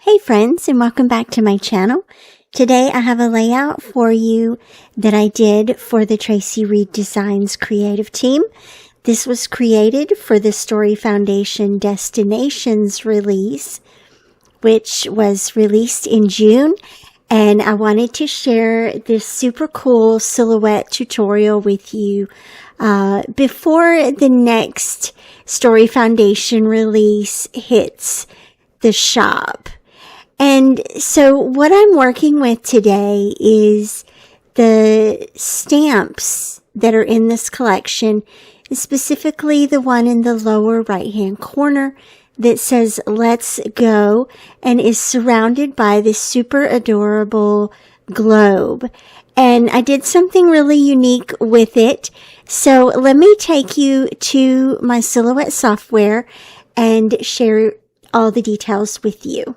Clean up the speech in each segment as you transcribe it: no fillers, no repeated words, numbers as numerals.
Hey friends, and welcome back to my channel. Today I have a layout for you that I did for the Traci Designs Creative Team. This was created for the Story Foundation Destinations release, which was released in June. And I wanted to share this super cool silhouette tutorial with you before the next Story Foundation release hits the shop. And so what I'm working with today is the stamps that are in this collection, specifically the one in the lower right-hand corner that says "Let's Go" and is surrounded by this super adorable globe. And I did something really unique with it. So let me take you to my Silhouette software and share all the details with you.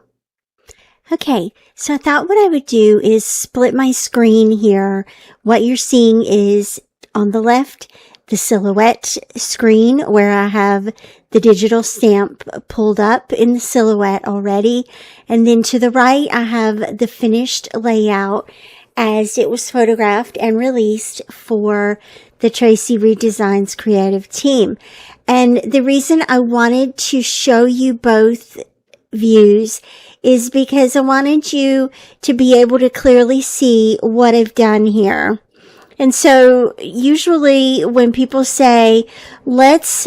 Okay, so I thought what I would do is split my screen here. What you're seeing is on the left, the Silhouette screen where I have the digital stamp pulled up in the Silhouette already. And then to the right, I have the finished layout as it was photographed and released for the Traci Designs Creative Team. And the reason I wanted to show you both views is because I wanted you to be able to clearly see what I've done here. And so usually when people say, let's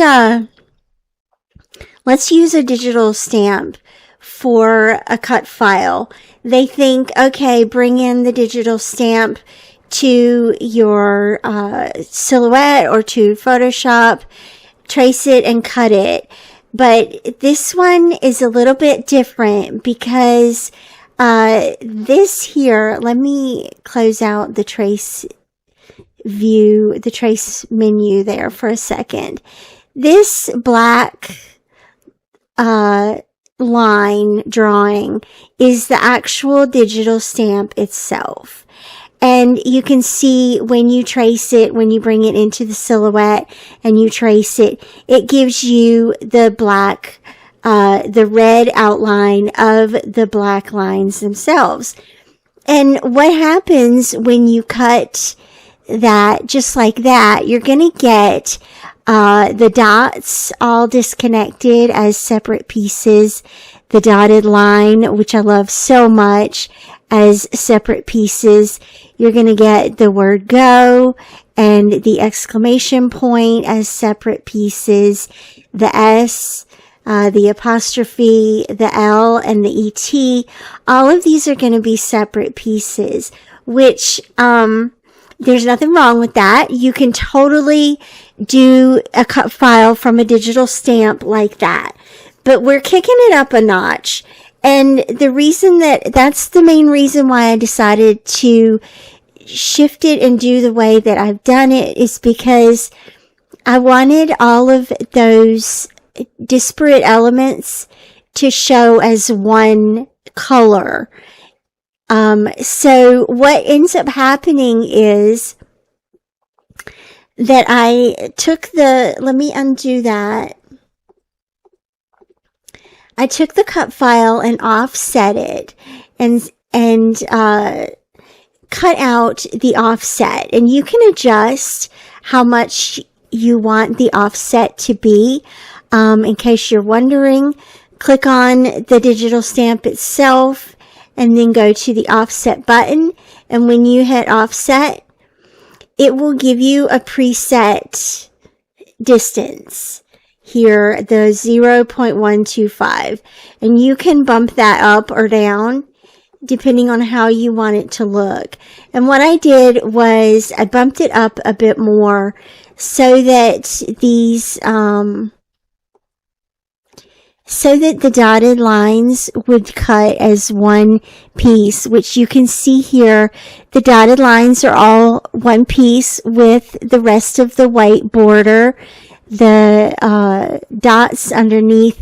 use a digital stamp for a cut file, they think, okay, bring in the digital stamp to your Silhouette or to Photoshop, trace it and cut it. But this one is a little bit different because this here, let me close out the trace view, the trace menu there for a second. This black line drawing is the actual digital stamp itself. And you can see when you trace it, when you bring it into the Silhouette and you trace it, it gives you the black, the red outline of the black lines themselves. And what happens when you cut that just like that, you're going to get the dots all disconnected as separate pieces, the dotted line, which I love so much, as separate pieces. You're going to get the word "go" and the exclamation point as separate pieces, the S, the apostrophe, the L, and the ET. All of these are going to be separate pieces, which there's nothing wrong with that. You can totally do a cut file from a digital stamp like that. But we're kicking it up a notch. And the reason that's the main reason why I decided to shift it and do the way that I've done it is because I wanted all of those disparate elements to show as one color. So what ends up happening is that I took let me undo that. I took the cut file and offset it and cut out the offset. And you can adjust how much you want the offset to be. In case you're wondering, click on the digital stamp itself and then go to the offset button. And when you hit offset, it will give you a preset distance. Here, the 0.125, and you can bump that up or down depending on how you want it to look. And what I did was I bumped it up a bit more so that these so that the dotted lines would cut as one piece, which you can see here. The dotted lines are all one piece with the rest of the white border. The dots underneath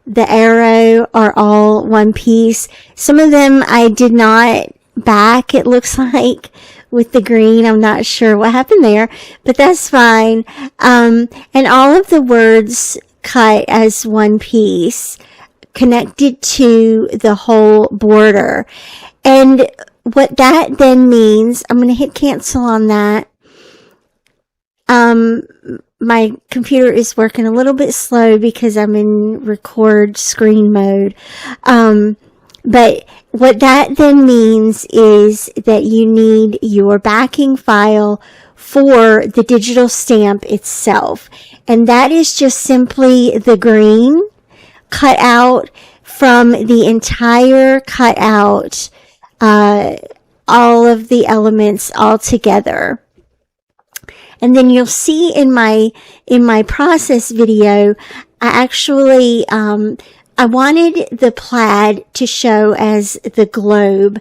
the arrow are all one piece. Some of them I did not back, it looks like, with the green. I'm not sure what happened there, but that's fine. And all of the words cut as one piece, connected to the whole border. And what that then means, I'm going to hit cancel on that. My computer is working a little bit slow because I'm in record screen mode. But what that then means is that you need your backing file for the digital stamp itself. And that is just simply the green cut out from the entire cutout, all of the elements all together. And then you'll see in my process video, I actually, I wanted the plaid to show as the globe.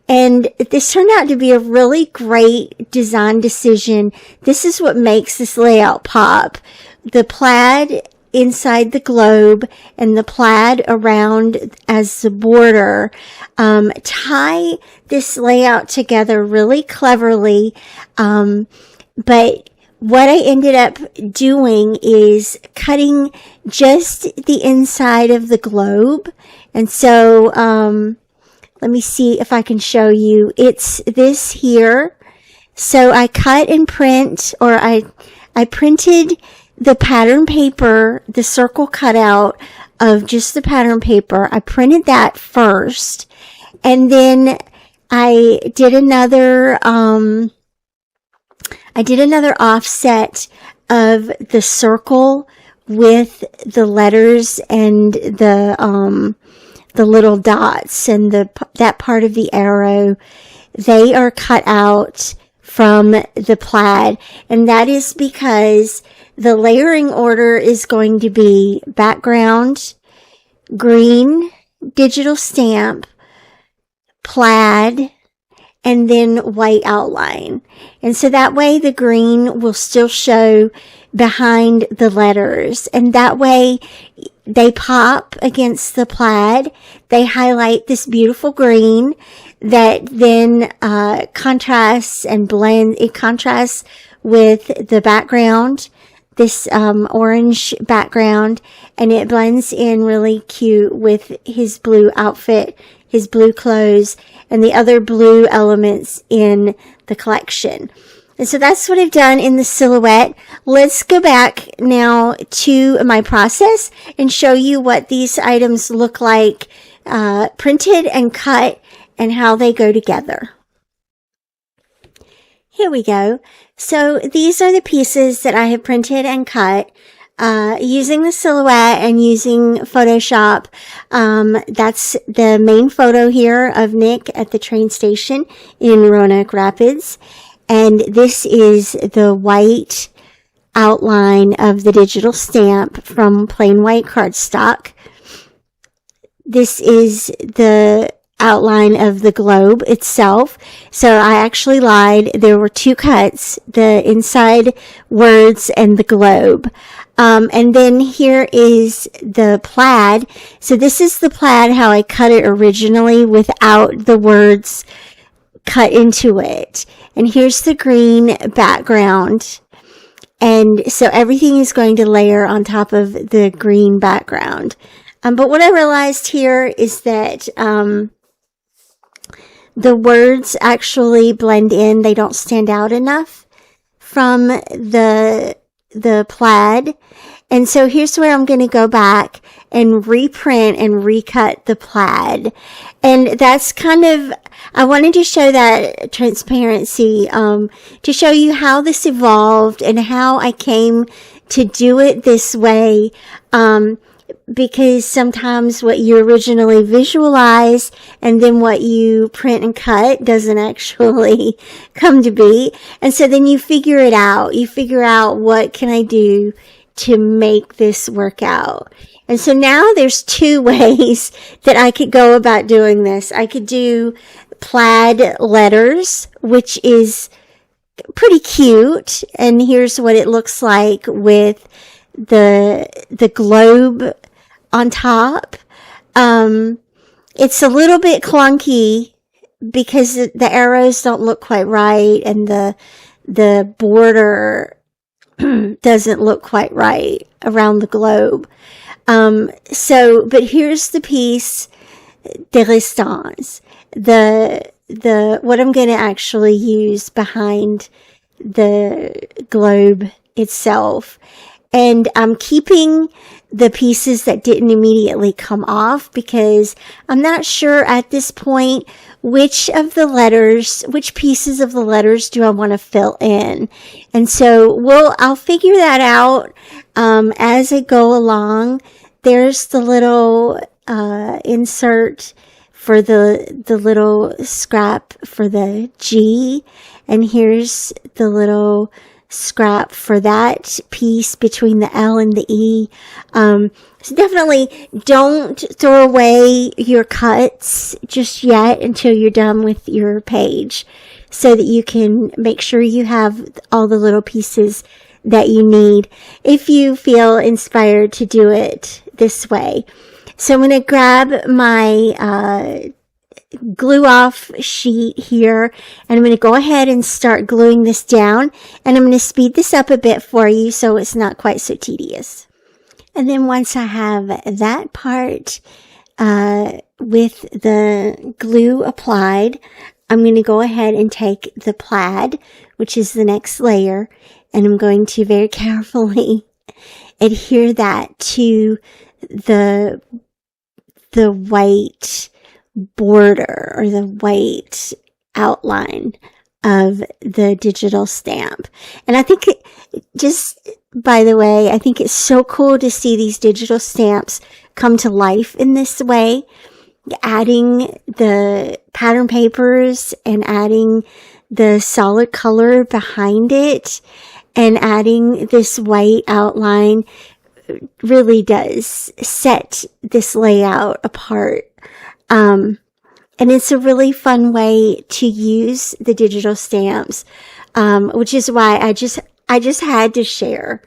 And this turned out to be a really great design decision. This is what makes this layout pop. The plaid inside the globe and the plaid around as the border, tie this layout together really cleverly. But what I ended up doing is cutting just the inside of the globe. And so, let me see if I can show you. It's this here. So I cut and print, or I printed the pattern paper, the circle cutout of just the pattern paper. I printed that first. And then I did another offset of the circle with the letters and the little dots and that part of the arrow. They are cut out from the plaid, and that is because the layering order is going to be background, green, digital stamp, plaid, and then white outline. And so that way the green will still show behind the letters. And that way they pop against the plaid. They highlight this beautiful green that then contrasts and blends. It contrasts with the background, this orange background, and it blends in really cute with his blue outfit, his blue clothes, and the other blue elements in the collection. And so that's what I've done in the silhouette. Let's go back now to my process and show you what these items look like printed and cut and how they go together. Here we go. So these are the pieces that I have printed and cut using the silhouette and using Photoshop. That's the main photo here of Nick at the train station in Roanoke Rapids. And this is the white outline of the digital stamp from plain white cardstock. This is the outline of the globe itself. So I actually lied. There were two cuts, the inside words and the globe. And then here is the plaid. So this is the plaid how I cut it originally without the words cut into it. And here's the green background. And so everything is going to layer on top of the green background. But what I realized here is that the words actually blend in. They don't stand out enough from the plaid. And so here's where I'm going to go back and reprint and recut the plaid. And that's kind of, I wanted to show that transparency, to show you how this evolved and how I came to do it this way. Because sometimes what you originally visualize and then what you print and cut doesn't actually come to be. And so then you figure it out. You figure out, what can I do to make this work out? And so now there's two ways that I could go about doing this. I could do plaid letters, which is pretty cute. And here's what it looks like with the globe on top. It's a little bit clunky because the arrows don't look quite right and the border doesn't look quite right around the globe. But here's the piece de resistance. What I'm going to actually use behind the globe itself. And I'm keeping the pieces that didn't immediately come off because I'm not sure at this point which pieces of the letters do I want to fill in. And so I'll figure that out as I go along. There's the little insert for the little scrap for the G, and here's the little scrap for that piece between the L and the E. So definitely don't throw away your cuts just yet until you're done with your page, so that you can make sure you have all the little pieces that you need if you feel inspired to do it this way. So I'm going to grab my glue off sheet here, and I'm going to go ahead and start gluing this down, and I'm going to speed this up a bit for you so it's not quite so tedious. And then once I have that part with the glue applied, I'm going to go ahead and take the plaid, which is the next layer, and I'm going to very carefully adhere that to the white border or the white outline of the digital stamp. And I think by the way, I think it's so cool to see these digital stamps come to life in this way, adding the pattern papers and adding the solid color behind it and adding this white outline really does set this layout apart. And it's a really fun way to use the digital stamps, which is why I just had to share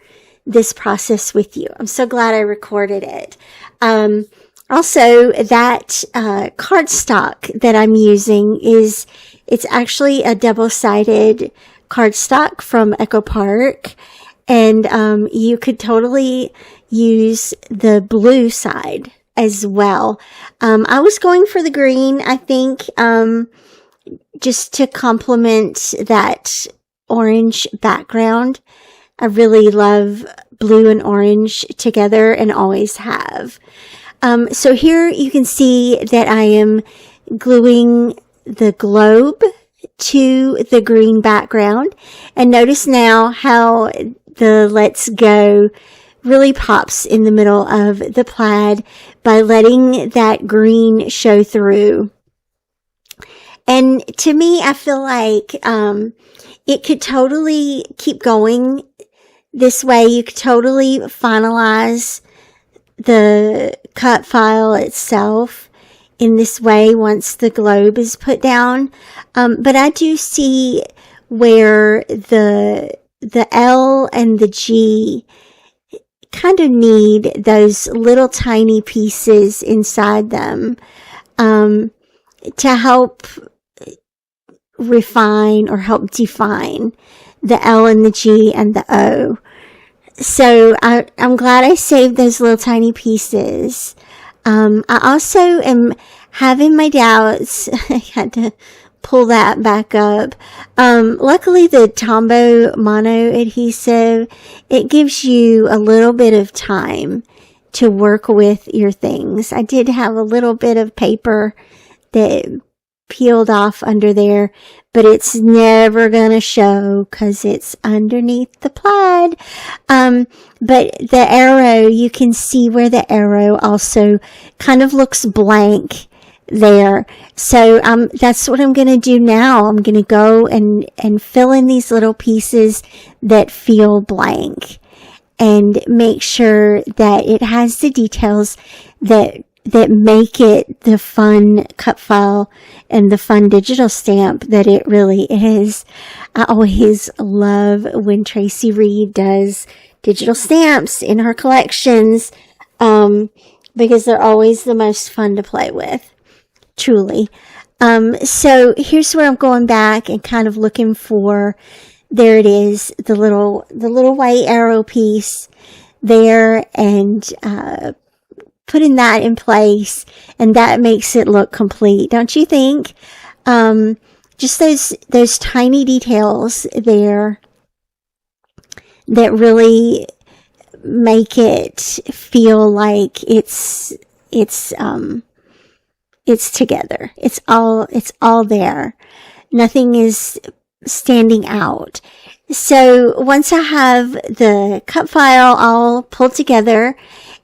this process with you. I'm so glad I recorded it. Also, that cardstock that I'm using it's actually a double-sided cardstock from Echo Park, and you could totally use the blue side as well. I was going for the green, I think, just to complement that orange background. I really love blue and orange together and always have. So here you can see that I am gluing the globe to the green background. And notice now how the Let's Go really pops in the middle of the plaid by letting that green show through. And to me, I feel like it could totally keep going this way. You could totally finalize the cut file itself in this way once the globe is put down. But I do see where the L and the G kind of need those little tiny pieces inside them to help refine or help define the L and the G and the O. So I'm glad I saved those little tiny pieces. I also am having my doubts. I had to pull that back up. Luckily the Tombow mono adhesive, it gives you a little bit of time to work with your things. I did have a little bit of paper that peeled off under there, but it's never gonna show because it's underneath the plaid. But the arrow, you can see where the arrow also kind of looks blank there. So that's what I'm going to do now. I'm going to go and fill in these little pieces that feel blank and make sure that it has the details that make it the fun cut file and the fun digital stamp that it really is. I always love when Traci Reed does digital stamps in her collections, because they're always the most fun to play with. Truly. So here's where I'm going back and kind of looking for, there it is, the little white arrow piece there, and putting that in place, and that makes it look complete, don't you think? Just those tiny details there that really make it feel like it's together. It's all there. Nothing is standing out. So once I have the cut file all pulled together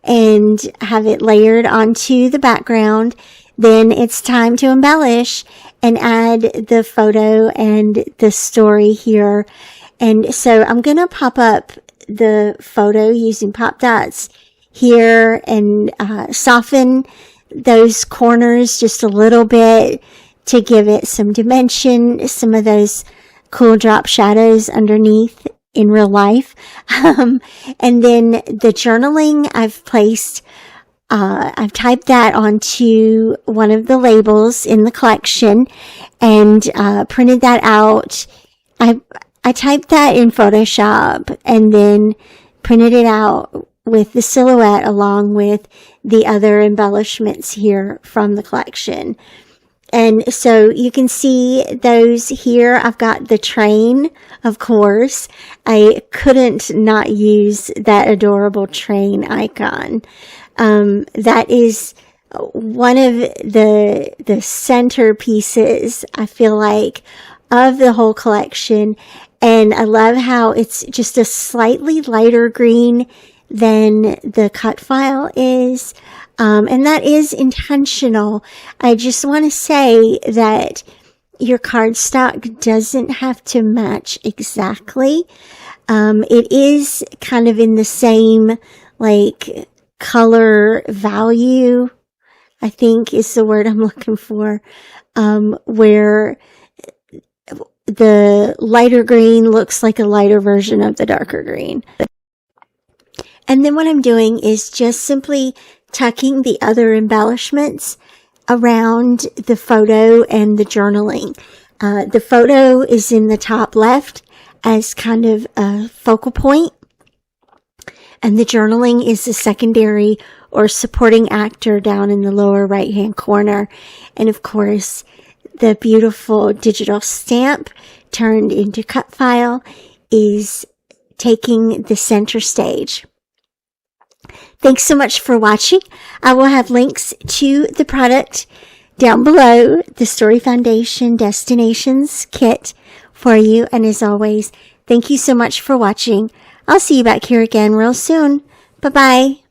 and have it layered onto the background, then it's time to embellish and add the photo and the story here. And so I'm going to pop up the photo using pop dots here and soften those corners just a little bit to give it some dimension, some of those cool drop shadows underneath in real life. And then the journaling I've placed, I've typed that onto one of the labels in the collection and printed that out. I typed that in Photoshop and then printed it out with the silhouette along with the other embellishments here from the collection. And so you can see those here. I've got the train, of course. I couldn't not use that adorable train icon. That is one of the centerpieces, I feel like, of the whole collection. And I love how it's just a slightly lighter green than the cut file is. And that is intentional. I just want to say that your cardstock doesn't have to match exactly. It is kind of in the same, like, color value, I think is the word I'm looking for, where the lighter green looks like a lighter version of the darker green. And then what I'm doing is just simply tucking the other embellishments around the photo and the journaling. The photo is in the top left as kind of a focal point, and the journaling is the secondary or supporting actor down in the lower right hand corner. And of course, the beautiful digital stamp turned into cut file is taking the center stage. Thanks so much for watching. I will have links to the product down below, the Story Foundation Destinations Kit for you. And as always, thank you so much for watching. I'll see you back here again real soon. Bye-bye.